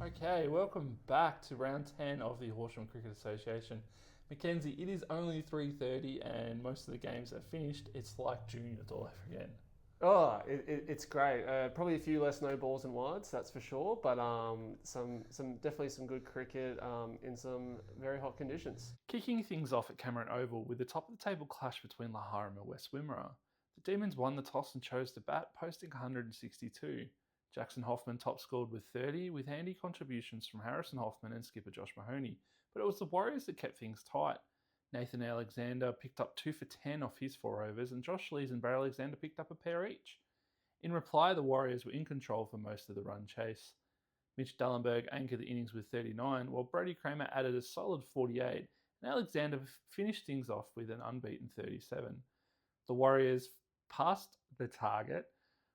Okay, welcome back to round 10 of the Horsham Cricket Association. Mackenzie, it is only 3:30 and most of the games are finished. It's like juniors all over again. It's great. Probably a few less no balls and wides, that's for sure. But definitely some good cricket in some very hot conditions. Kicking things off at Cameron Oval with the top of the table clash between Lahara and West Wimmera. The Demons won the toss and chose to bat, posting 162. Jackson Hoffman top scored with 30, with handy contributions from Harrison Hoffman and skipper Josh Mahoney. But it was the Warriors that kept things tight. Nathan Alexander picked up 2 for 10 off his 4 overs, and Josh Lees and Barry Alexander picked up a pair each. In reply, the Warriors were in control for most of the run chase. Mitch Dallenberg anchored the innings with 39, while Brody Kramer added a solid 48, and Alexander finished things off with an unbeaten 37. The Warriors passed the target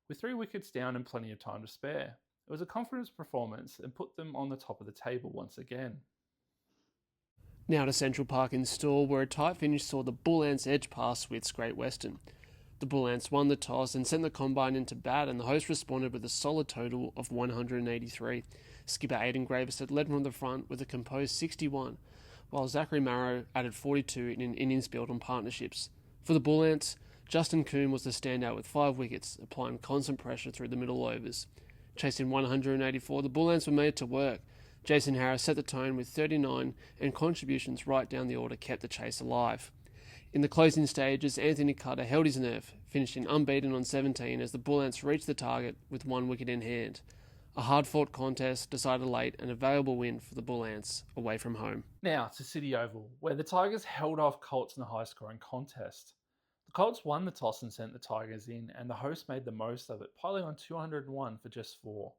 with 3 wickets down and plenty of time to spare. It was a confidence performance and put them on the top of the table once again. Now to Central Park in Stawell, where a tight finish saw the Bull Ants edge past Wits Great Western. The Bull Ants won the toss and sent the combine into bat, and the host responded with a solid total of 183. Skipper Aidan Gravested led from the front with a composed 61, while Zachary Marrow added 42 in an innings built on partnerships. For the Bull Ants, Justin Coombe was the standout with 5 wickets, applying constant pressure through the middle overs. Chasing 184, the Bull Ants were made to work. Jason Harris set the tone with 39, and contributions right down the order kept the chase alive. In the closing stages, Anthony Cutter held his nerve, finishing unbeaten on 17 as the Bull Ants reached the target with 1 wicket in hand. A hard-fought contest decided late, and a valuable win for the Bull Ants away from home. Now to City Oval, where the Tigers held off Colts in a high-scoring contest. The Colts won the toss and sent the Tigers in, and the host made the most of it, piling on 201 for just 4.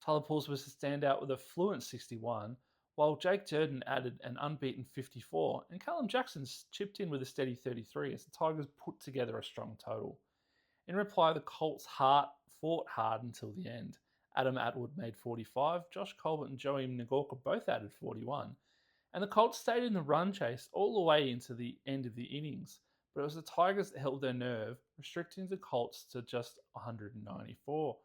Tyler Puls was the standout with a fluent 61, while Jake Durden added an unbeaten 54, and Callum Jackson chipped in with a steady 33 as the Tigers put together a strong total. In reply, the Colts fought hard until the end. Adam Atwood made 45, Josh Colbert and Joey Nagorka both added 41, and the Colts stayed in the run chase all the way into the end of the innings. But it was the Tigers that held their nerve, restricting the Colts to just 194.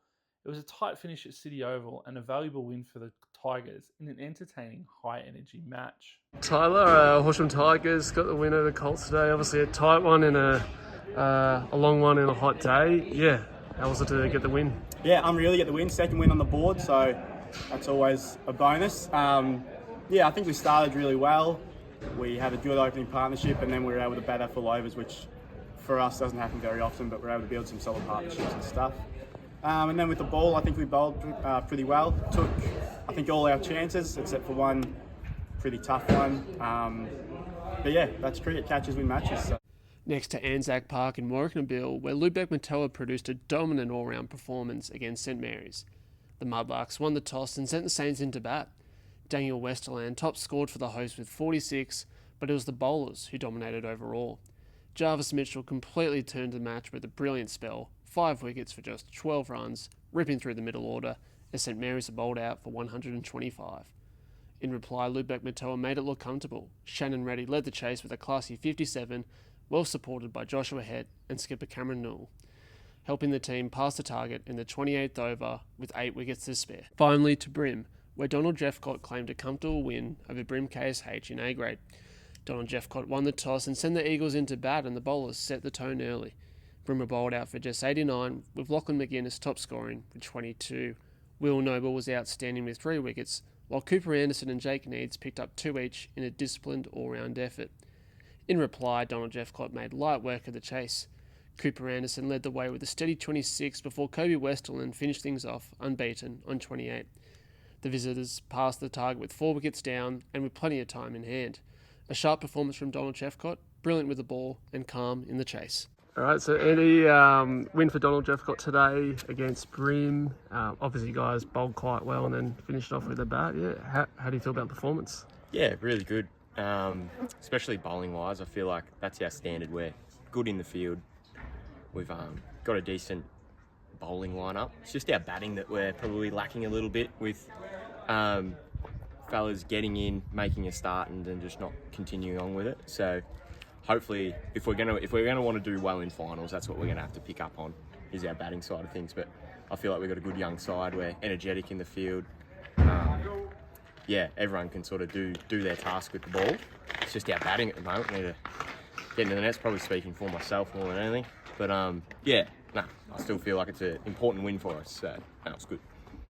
It was a tight finish at City Oval and a valuable win for the Tigers in an entertaining, high-energy match. Tyler, Horsham Tigers got the win over the Colts today. Obviously a tight one and a long one in a hot day. Yeah, how was it to get the win? Yeah, unreal, get the win. Second win on the board, so that's always a bonus. I think we started really well. We had a good opening partnership, and then we were able to bat our full overs, which for us doesn't happen very often, but we're able to build some solid partnerships and stuff. And then with the ball, I think we bowled pretty well. Took, I think, all our chances, except for one pretty tough one. But yeah, that's cricket, catches win matches. So. Next to Anzac Park in Warwicknabil, where Lubeck Matoa produced a dominant all-round performance against St Mary's. The Mudlarks won the toss and sent the Saints into bat. Daniel Westerland top scored for the host with 46, but it was the bowlers who dominated overall. Jarvis Mitchell completely turned the match with a brilliant spell, 5 wickets for just 12 runs, ripping through the middle order as St Mary's bowled out for 125. In reply, Lubeck Matoa made it look comfortable. Shannon Reddy led the chase with a classy 57, well supported by Joshua Head and skipper Cameron Newell, helping the team pass the target in the 28th over with 8 wickets to spare. Finally to Brim, where Donald Jeffcott claimed a comfortable win over Brim KSH in A grade. Donald Jeffcott won the toss and sent the Eagles into bat, and the bowlers set the tone early. Brim were bowled out for just 89, with Lachlan McGuinness top scoring with 22. Will Noble was outstanding with 3 wickets, while Cooper Anderson and Jake Needs picked up 2 each in a disciplined all-round effort. In reply, Donald Jeffcott made light work of the chase. Cooper Anderson led the way with a steady 26 before Kobe Westerland finished things off unbeaten on 28. The visitors passed the target with 4 wickets down and with plenty of time in hand. A sharp performance from Donald Jeffcott, brilliant with the ball and calm in the chase. All right, so Andy, win for Donald Jeffcott today against Brim. Obviously, you guys bowled quite well and then finished off with a bat. Yeah, how do you feel about the performance? Yeah, really good. Especially bowling-wise, I feel like that's our standard. We're good in the field. We've got a decent bowling lineup. It's just our batting that we're probably lacking a little bit with fellas getting in, making a start, and then just not continuing on with it. So hopefully, if we're gonna want to do well in finals, that's what we're gonna have to pick up on, is our batting side of things. But I feel like we've got a good young side. We're energetic in the field. yeah, everyone can sort of do their task with the ball. It's just our batting at the moment. We need to get into the net's probably speaking for myself more than anything. But I still feel like it's an important win for us. So that was good.